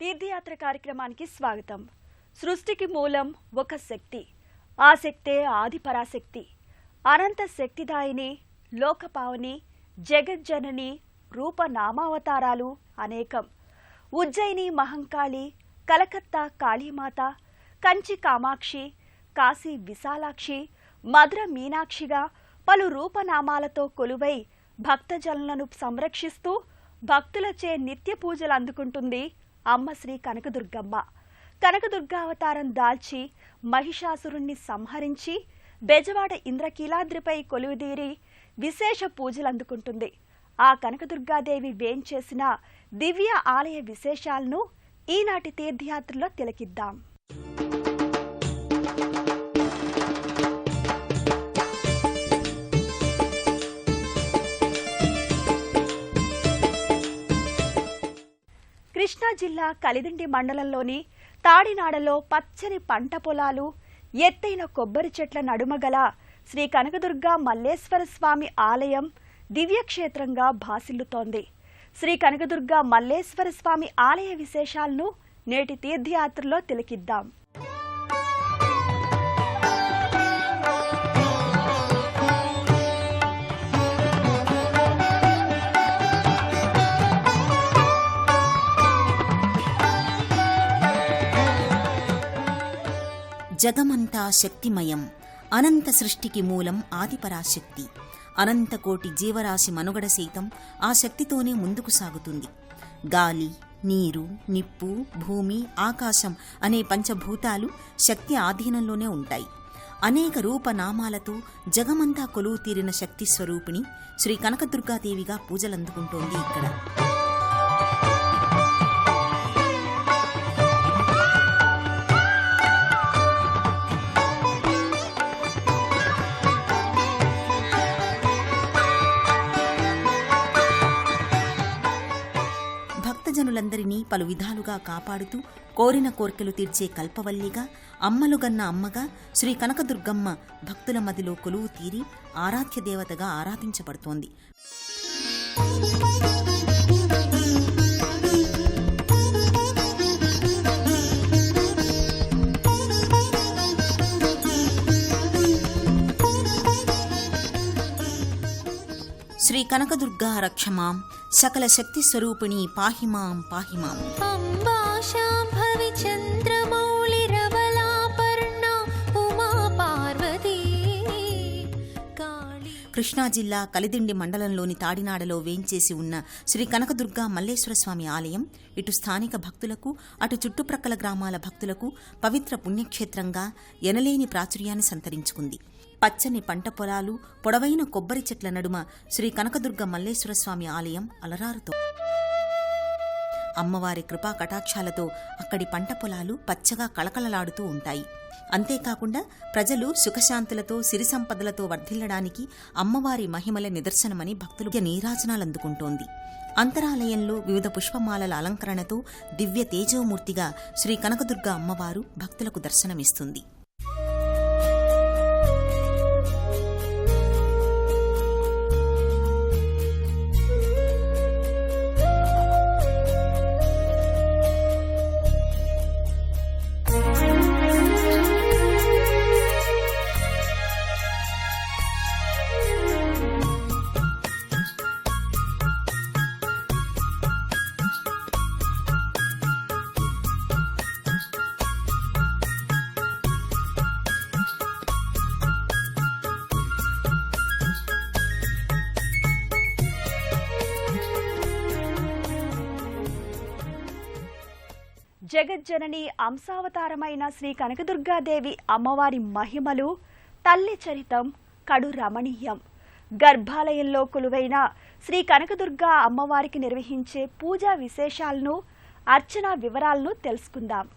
తీర్థయాత్ర కార్యక్రమానికి స్వాగతం. సృష్టికి మూలం ఒక శక్తి. ఆ శక్తే ఆది పరాశక్తి. అనంత శక్తిదాయిని, లోకపావని, జగజ్జనని, రూపనామావతారాలు అనేకం. ఉజ్జయిని మహంకాళి, కలకత్తా కాళీమాత, కంచి కామాక్షి, కాశీ విశాలాక్షి, మధుర మీనాక్షిగా పలు రూపనామాలతో కొలువై భక్తజనులను సంరక్షిస్తూ భక్తులచే నిత్య పూజలు అందుకుంటుంది అమ్మ శ్రీ కనకదుర్గమ్మ. కనకదుర్గావతారం దాల్చి మహిషాసురుణ్ణి సంహరించి బెజవాడ ఇంద్రకీలాద్రిపై కొలువుదీరి విశేష పూజలు అందుకుంటుంది. ఆ కనకదుర్గాదేవి వేంచేసిన దివ్య ఆలయ విశేషాలను ఈనాటి తీర్థయాత్రలో తిలకిద్దాం. కృష్ణా జిల్లా కలిదిండి మండలంలోని తాడినాడలో పచ్చని పంట పొలాలు, ఎత్తైన కొబ్బరి చెట్ల నడుమగల శ్రీ కనకదుర్గ మల్లేశ్వర స్వామి ఆలయం దివ్యక్షేత్రంగా భాసిల్లుతోంది. శ్రీ కనకదుర్గ మల్లేశ్వర స్వామి ఆలయ విశేషాలను నేటి తీర్థయాత్రలో తిలకిద్దాం. జగమంతా శక్తిమయం. అనంత సృష్టికి మూలం ఆదిపరాశక్తి. అనంతకోటి జీవరాశి మనుగడ సైతం ఆ శక్తితోనే ముందుకు సాగుతుంది. గాలి, నీరు, నిప్పు, భూమి, ఆకాశం అనే పంచభూతాలు శక్తి ఆధీనంలోనే ఉంటాయి. అనేక రూపనామాలతో జగమంతా కొలువు తీరిన శక్తి స్వరూపిణి శ్రీ కనకదుర్గాదేవిగా పూజలందుకుంటోంది ఇక్కడ. భక్తజనులందరినీ పలు విధాలుగా కాపాడుతూ కోరిన కోర్కెలు తీర్చే కల్పవల్లిగా, అమ్మలుగన్న అమ్మగా శ్రీ కనకదుర్గమ్మ భక్తుల మదిలో కొలువు తీరి ఆరాధ్య దేవతగా ఆరాధించబడుతోంది. శ్రీ కనకదుర్గా రక్షమాం, సకల శక్తి స్వరూపిణి పాహిమాం పాహిమాం. కృష్ణా జిల్లా కలిదిండి మండలంలోని తాడినాడలో వేంచేసి ఉన్న శ్రీ కనకదుర్గా మల్లేశ్వర స్వామి ఆలయం ఇటు స్థానిక భక్తులకు, అటు చుట్టుప్రక్కల గ్రామాల భక్తులకు పవిత్ర పుణ్యక్షేత్రంగా ఎనలేని ప్రాచుర్యాన్ని సంతరించుకుంది. పచ్చని పంట పొలాలు, పొడవైన కొబ్బరి చెట్ల నడుమ శ్రీ కనకదుర్గ మల్లేశ్వర స్వామి ఆలయం అలరారుతో అమ్మవారి కృపా కటాక్షాలతో అక్కడి పంట పొలాలు పచ్చగా కళకళలాడుతూ ఉంటాయి. అంతేకాకుండా ప్రజలు సుఖశాంతులతో, సిరి సంపదలతో వర్ధిల్లడానికి అమ్మవారి మహిమల నిదర్శనమని భక్తులు నీరాజనాలందుకుంటోంది. అంతరాలయంలో వివిధ పుష్పమాలల అలంకరణతో దివ్య తేజోమూర్తిగా శ్రీ కనకదుర్గ అమ్మవారు భక్తులకు దర్శనమిస్తుంది. జగజ్జనని అంశావతారమైన శ్రీ కనకదుర్గాదేవి అమ్మవారి మహిమలు, తల్లి చరితం కడు రమణీయం. గర్భాలయంలో కొలువైన శ్రీ కనకదుర్గా అమ్మవారికి నిర్వహించే పూజా విశేషాలను, అర్చన వివరాలను తెలుసుకుందాం.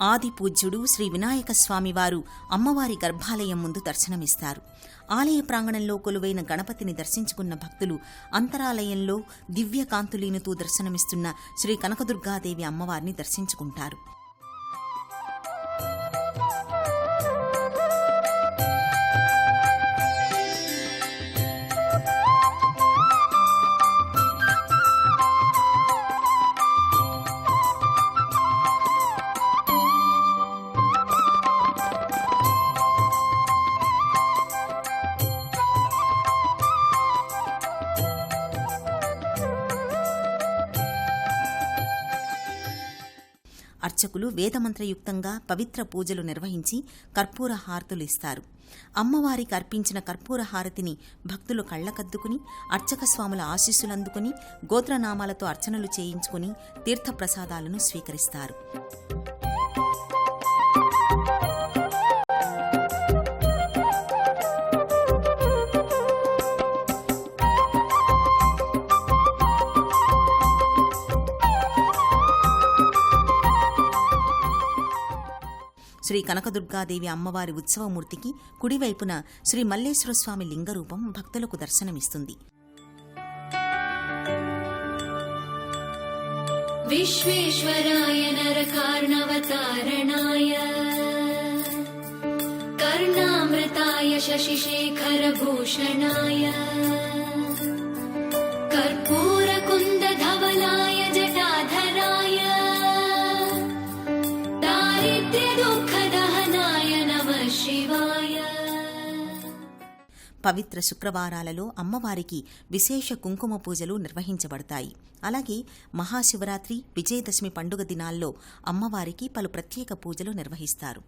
ఆది పూజ్యుడు శ్రీ వినాయక స్వామివారు అమ్మవారి గర్భాలయం ముందు దర్శనమిస్తారు. ఆలయ ప్రాంగణంలో కొలువైన గణపతిని దర్శించుకున్న భక్తులు అంతరాలయంలో దివ్య కాంతులీనుతూ దర్శనమిస్తున్న శ్రీ కనకదుర్గాదేవి అమ్మవారిని దర్శించుకుంటారు. అర్చకులు వేదమంత్రయుక్తంగా పవిత్ర పూజలు నిర్వహించి కర్పూర హారతులు ఇస్తారు. అమ్మవారికి అర్పించిన కర్పూర హారతిని భక్తులు కళ్లకద్దుకుని అర్చక స్వాముల ఆశీస్సులందుకుని గోత్రనామాలతో అర్చనలు చేయించుకుని తీర్థప్రసాదాలను స్వీకరిస్తారు. శ్రీ కనకదుర్గాదేవి అమ్మవారి ఉత్సవమూర్తికి కుడివైపున శ్రీ మల్లేశ్వరస్వామి లింగరూపం భక్తులకు దర్శనమిస్తుంది. విశ్వేశ్వరాయ నరకార్ణవతారణాయ కర్ణామృతాయ శశిశేఖరభూషణాయ కర్పూరకుందధవలాయ జటాధరాయ దారిద్ర్యదుఃఖదహనాయ నమః శివాయ. పవిత్ర శుక్రవారాలలో అమ్మవారికి విశేష కుంకుమ పూజలు నిర్వహించబడతాయి. అలాగే మహాశివరాత్రి, విజయదశమి పండుగ దినాల్లో అమ్మవారికి పలు ప్రత్యేక పూజలు నిర్వహిస్తారు.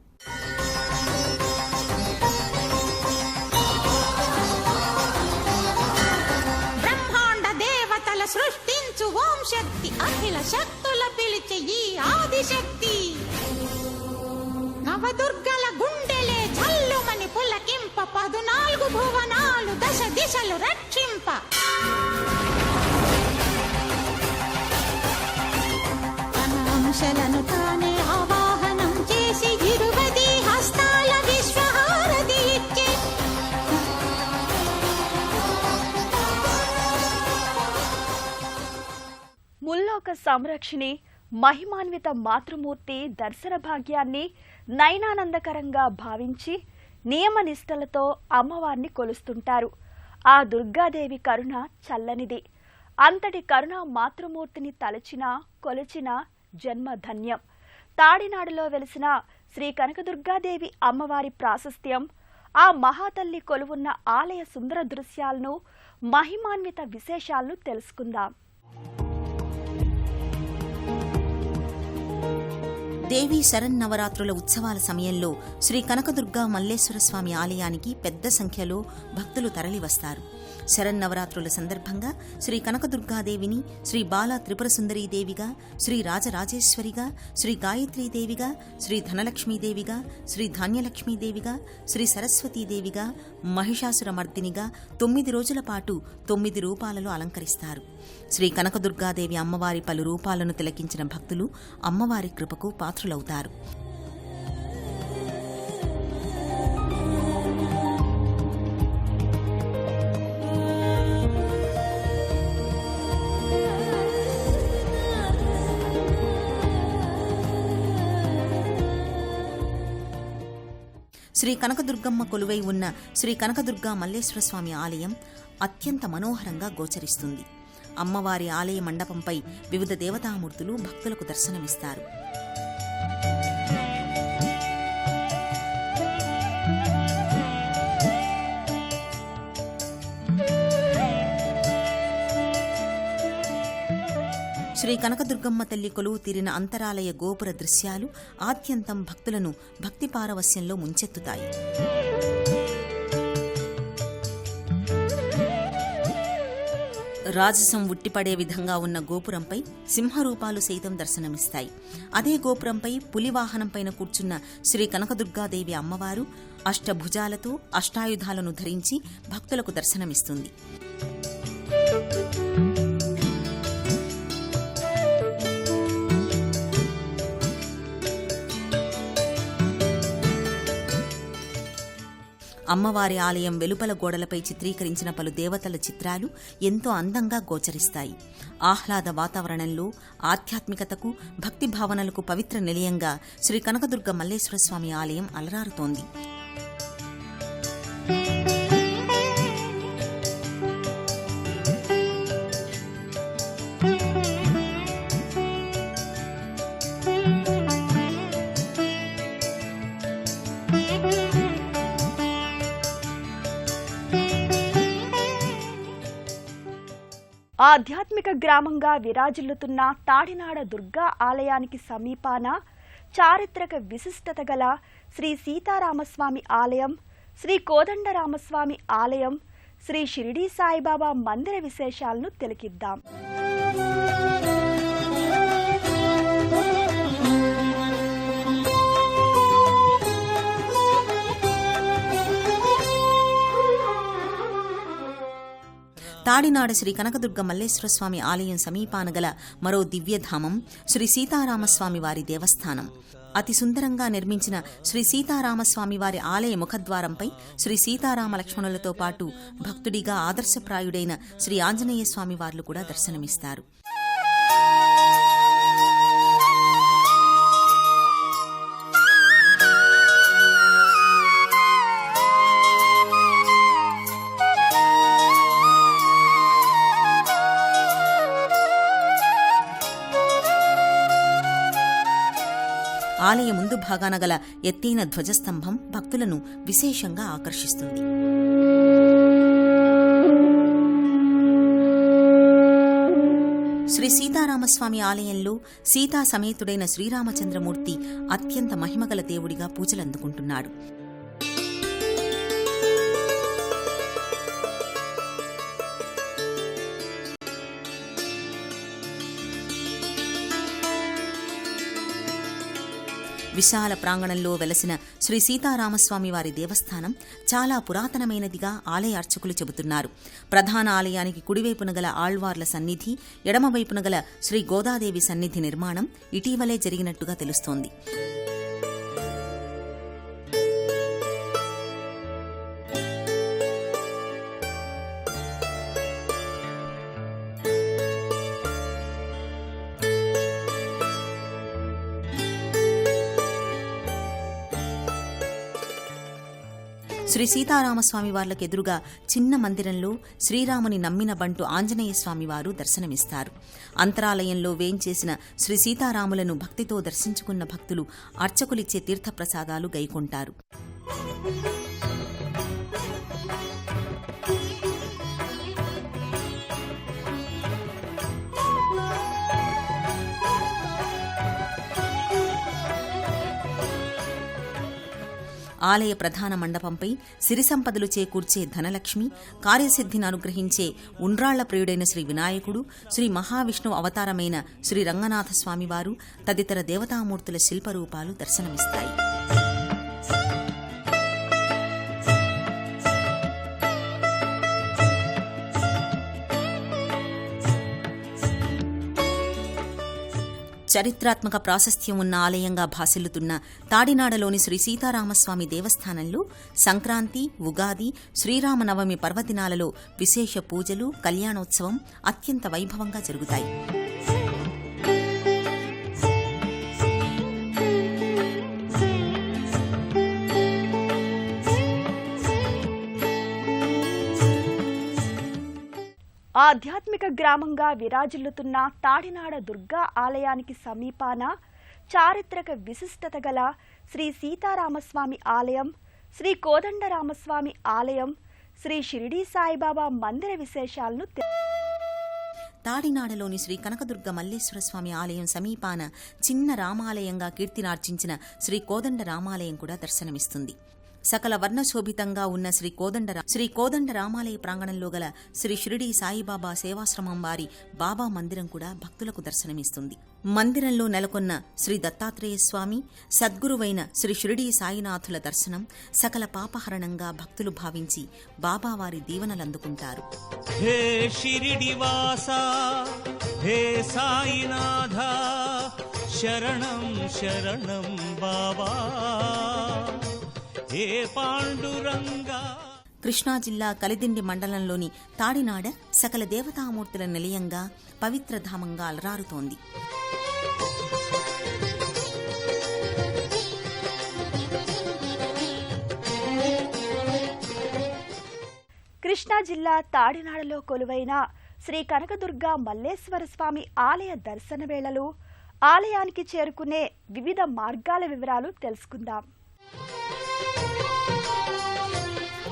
బ్రహ్మాండ దేవతల సృష్టించు ఓం శక్తి, అఖిల శక్తుల పిలిచే ఈ ఆదిశక్తి, నవదుర్గల గుండెలే జల్లుమని పులకింప, 14 భువనాలు దశ దిశలు రక్షింప. తన అంశలను తానే ఆవాహనం చేసి 20 హస్తాల విశ్వహారతి ఇచ్చే ముల్లోక సంరక్షిణి మహిమాన్విత మాతృమూర్తి దర్శన భాగ్యాన్ని నయనానందకరంగా భావించి నియమనిష్టలతో అమ్మవారిని కొలుస్తుంటారు. ఆ దుర్గాదేవి కరుణ చల్లనిది. అంతటి కరుణ మాతృమూర్తిని తలచినా కొలిచినా జన్మ ధన్యం. తాడినాడులో వెలిసిన శ్రీ కనకదుర్గాదేవి అమ్మవారి ప్రాశస్త్యం, ఆ మహాతల్లి కొలువున్న ఆలయ సుందర దృశ్యాలను, మహిమాన్విత విశేషాలను తెలుసుకుందాం. దేవీ శరన్నవరాత్రుల ఉత్సవాల సమయంలో శ్రీ కనకదుర్గా మల్లేశ్వర స్వామి ఆలయానికి పెద్ద సంఖ్యలో భక్తులు తరలివస్తారు. శరన్నవరాత్రుల సందర్భంగా శ్రీ కనకదుర్గాదేవిని శ్రీ బాల త్రిపుర సుందరీదేవిగా, శ్రీ రాజరాజేశ్వరిగా, శ్రీ గాయత్రీదేవిగా, శ్రీ ధనలక్ష్మీదేవిగా, శ్రీ ధాన్యలక్ష్మీదేవిగా, శ్రీ సరస్వతీదేవిగా, మహిషాసురమర్దినిగా 9 రోజుల పాటు 9 రూపాలలో అలంకరిస్తారు. శ్రీ కనకదుర్గాదేవి అమ్మవారి పలు రూపాలను తిలకించిన భక్తులు అమ్మవారి కృపకు పాత్రులవుతారు. శ్రీ కనకదుర్గమ్మ కొలువై ఉన్న శ్రీ కనకదుర్గా మల్లేశ్వర స్వామి ఆలయం అత్యంత మనోహరంగా గోచరిస్తుంది. అమ్మవారి ఆలయ మండపంపై వివిధ దేవతామూర్తులు భక్తులకు దర్శనమిస్తారు. శ్రీ కనకదుర్గమ్మ తల్లి కొలువు తీరిన అంతరాలయ గోపుర దృశ్యాలు ఆద్యంతం భక్తులను భక్తి పారవస్యంలో ముంచెత్తుతాయి. రాజసం ఉట్టిపడే విధంగా ఉన్న గోపురంపై సింహరూపాలు సైతం దర్శనమిస్తాయి. అదే గోపురంపై పులివాహనంపైన కూర్చున్న శ్రీ కనకదుర్గాదేవి అమ్మవారు అష్టభుజాలతో అష్టాయుధాలను ధరించి భక్తులకు దర్శనమిస్తుంది. అమ్మవారి ఆలయం వెలుపల గోడలపై చిత్రీకరించిన పలు దేవతల చిత్రాలు ఎంతో అందంగా గోచరిస్తాయి. ఆహ్లాద వాతావరణంలో ఆధ్యాత్మికతకు, భక్తి భావనలకు పవిత్ర నిలయంగా శ్రీ కనకదుర్గ మల్లేశ్వర స్వామి ఆలయం అలరారుతోంది. ఆధ్యాత్మిక గ్రామంగా విరాజిల్లుతున్న తాడినాడ దుర్గా ఆలయానికి సమీపాన చారిత్రక విశిష్టత గల శ్రీ సీతారామస్వామి ఆలయం, శ్రీ కోదండరామస్వామి ఆలయం, శ్రీ షిరిడీ సాయిబాబా మందిర విశేషాలను తిలకిద్దాం. తాడినాడ శ్రీ కనకదుర్గ మల్లేశ్వర స్వామి ఆలయం సమీపాన గల మరో దివ్యధామం శ్రీ సీతారామస్వామి వారి దేవస్థానం. అతి సుందరంగా నిర్మించిన శ్రీ సీతారామస్వామి వారి ఆలయ ముఖద్వారంపై శ్రీ సీతారామ లక్ష్మణులతో పాటు భక్తుడిగా ఆదర్శప్రాయుడైన శ్రీ ఆంజనేయ స్వామి వార్లు కూడా దర్శనమిస్తారు. ఆలయ ముందు భాగాన గల ఎత్తైన ధ్వజస్తంభం భక్తులను విశేషంగా ఆకర్షిస్తుంది. శ్రీ సీతారామస్వామి ఆలయంలో సీతా సమేతుడైన శ్రీరామచంద్రమూర్తి అత్యంత మహిమగల దేవుడిగా పూజలందుకుంటున్నాడు. విశాల ప్రాంగణంలో వెలసిన శ్రీ సీతారామస్వామి వారి దేవస్థానం చాలా పురాతనమైనదిగా ఆలయ అర్చకులు చెబుతున్నారు. ప్రధాన ఆలయానికి కుడివైపున గల ఆళ్వార్ల సన్నిధి, ఎడమవైపున గల శ్రీ గోదాదేవి సన్నిధి నిర్మాణం ఇటీవలే జరిగినట్టుగా తెలుస్తోంది. శ్రీ సీతారామస్వామి వార్లకు ఎదురుగా చిన్న మందిరంలో శ్రీరాముని నమ్మిన బంటు ఆంజనేయ స్వామివారు దర్శనమిస్తారు. అంతరాలయంలో వేంచేసిన శ్రీ సీతారాములను భక్తితో దర్శించుకున్న భక్తులు అర్చకులిచ్చే తీర్థప్రసాదాలు గైకొంటారు. ఆలయ ప్రధాన మండపంపై సిరి సంపదలు చేకూర్చే ధనలక్ష్మి, కార్యసిద్ధిని అనుగ్రహించే ఉండ్రాళ్ల ప్రియుడైన శ్రీ వినాయకుడు, శ్రీ మహావిష్ణువు అవతారమైన శ్రీ రంగనాథ స్వామివారు తదితర దేవతామూర్తుల శిల్పరూపాలు దర్శనమిస్తాయి. చరిత్రాత్మక ప్రాశస్త్యం ఉన్న ఆలయంగా భాసిల్లుతున్న తాడినాడలోని శ్రీ సీతారామస్వామి దేవస్థానంలో సంక్రాంతి, ఉగాది, శ్రీరామనవమి పర్వదినాలలో విశేష పూజలు, కళ్యాణోత్సవం అత్యంత వైభవంగా జరుగుతాయి. ఆధ్యాత్మిక గ్రామంగా విరాజిల్లుతున్న తాడినాడ దుర్గా ఆలయానికి సమీపాన చారిత్రక విశిష్టత గల శ్రీ సీతారామస్వామి ఆలయం, శ్రీ కోదండరామస్వామి ఆలయం, శ్రీ షిరిడీ సాయిబాబా మందిర విశేషాలను తాడినాడలోని శ్రీ కనకదుర్గ మల్లేశ్వర స్వామి ఆలయం సమీపాన చిన్న రామాలయంగా కీర్తినార్జించిన శ్రీ కోదండ రామాలయం కూడా దర్శనమిస్తుంది. సకల వర్ణశోభితంగా ఉన్న శ్రీ కోదండ రామాలయ ప్రాంగణంలో గల శ్రీ షిరిడీ సాయిబాబా సేవాశ్రమం వారి బాబా మందిరం కూడా భక్తులకు దర్శనమిస్తుంది. మందిరంలో నెలకొన్న శ్రీ దత్తాత్రేయ స్వామి, సద్గురువైన శ్రీ షిరిడీ సాయినాథుల దర్శనం సకల పాపహరణంగా భక్తులు భావించి బాబావారి దీవెనలందుకుంటారు. హే షిరిడివాసా, హే సాయినాథ, శరణం శరణం బాబా. హే పాండురంగా. కృష్ణా జిల్లా కలిదిండి మండలంలోని తాడినాడ సకల దేవతామూర్తుల నిలయంగా పవిత్రధామంగా అలరారుతోంది. కృష్ణా జిల్లా తాడినాడలో కొలువైన శ్రీ కనకదుర్గ మల్లేశ్వర స్వామి ఆలయ దర్శన వేళలు, ఆలయానికి చేరుకునే వివిధ మార్గాల వివరాలు తెలుసుకుందాం.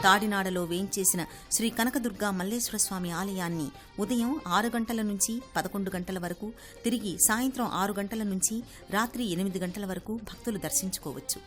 తాడినాడలో వేంచేసిన శ్రీ కనకదుర్గ మల్లేశ్వర స్వామి ఆలయాన్ని ఉదయం 6 గంటల నుంచి 11 గంటల వరకు, తిరిగి సాయంత్రం 6 గంటల నుంచి రాత్రి 8 గంటల వరకు భక్తులు దర్శించుకోవచ్చు.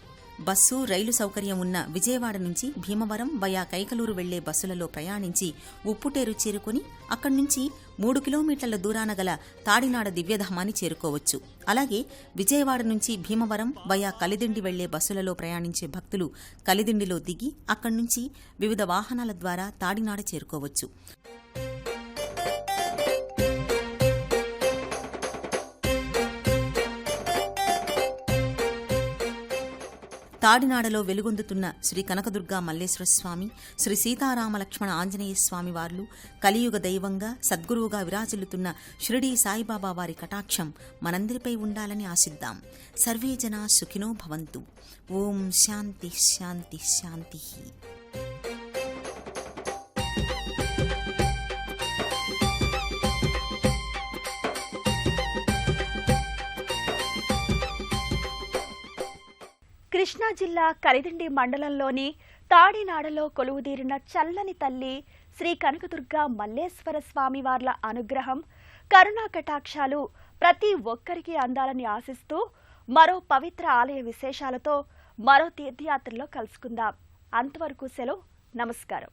బస్సు, రైలు సౌకర్యం ఉన్న విజయవాడ నుంచి భీమవరం వయా కైకలూరు వెళ్లే బస్సులలో ప్రయాణించి ఉప్పుటేరు చేరుకుని అక్కడి నుంచి 3 కిలోమీటర్ల దూరాన గల తాడినాడ దివ్యధామాన్ని చేరుకోవచ్చు. అలాగే విజయవాడ నుంచి భీమవరం వయా కలిదిండి వెళ్లే బస్సులలో ప్రయాణించే భక్తులు కలిదిండిలో దిగి అక్కడి నుంచి వివిధ వాహనాల ద్వారా తాడినాడ చేరుకోవచ్చు. తాడినాడలో వెలుగొందుతున్న శ్రీ కనకదుర్గ మల్లేశ్వర స్వామి, శ్రీ సీతారామ లక్ష్మణ ఆంజనేయ స్వామి వార్లు, కలియుగ దైవంగా సద్గురువుగా విరాజిల్లుతున్న షిరిడీ సాయిబాబా వారి కటాక్షం మనందరిపై ఉండాలని ఆశిద్దాం. సర్వే జనా సుఖినో భవంతు. ఓం శాంతి శాంతి శాంతి. కృష్ణా జిల్లా కలిదిండి మండలంలోని తాడినాడలో కొలువుదీరిన చల్లని తల్లి శ్రీ కనకదుర్గ మల్లేశ్వర స్వామి వార్ల అనుగ్రహం, కరుణా కటాక్షాలు ప్రతి ఒక్కరికి అందాలని ఆశిస్తూ మరో పవిత్ర ఆలయ విశేషాలతో మరో తీర్థయాత్రలో కలుసుకుందాం. అంతవరకు సెలవు. నమస్కారం.